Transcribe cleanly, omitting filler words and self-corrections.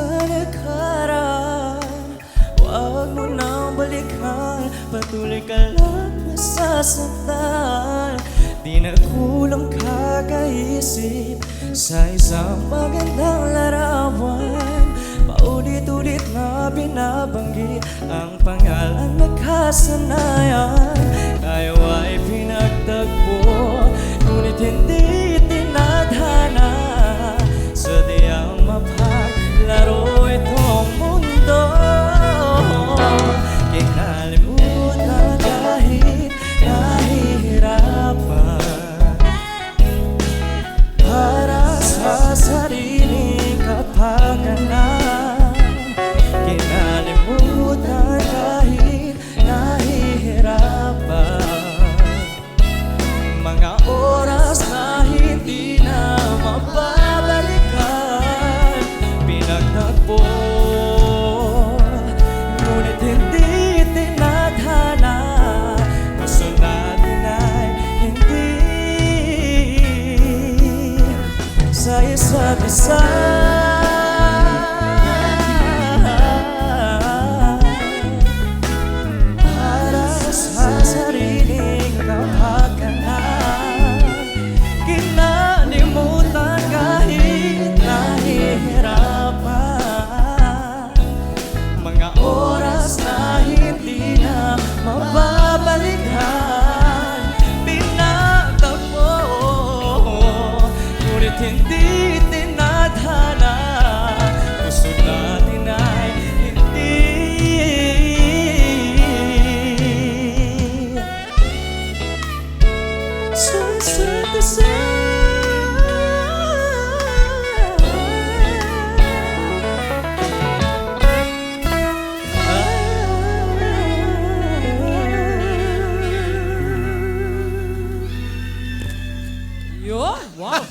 sa nakaraan. Huwag mo nang balikan, patuloy ka lang masasaktan. Di na kulang kakaisip sa isang magandang larawan. Paulit-ulit na binabanggit ang pangalan na kasanayan. Tayo ay pinagtagpo, ngunit hindi tinadhana. Sadyang mapaglaro itong mundo. Kinalimutan kahit nahihirapan, para sa sariling kapakanan. Kinalimutan kahit nahihirapan, mga oras na hindi na mababalikan. Pinagtagpo, ngunit hindi tinadhana. Gusto natin ay hindi sa isa't isa. Para sa sariling kapakanan. Kinalimutan kahit nahihirapan, mga oras na hindi na mababalikan. Pinagtagpo, ngunit hindi tinadhana. Gusto natin ay hindi sa isa't isa. Yun! Wow!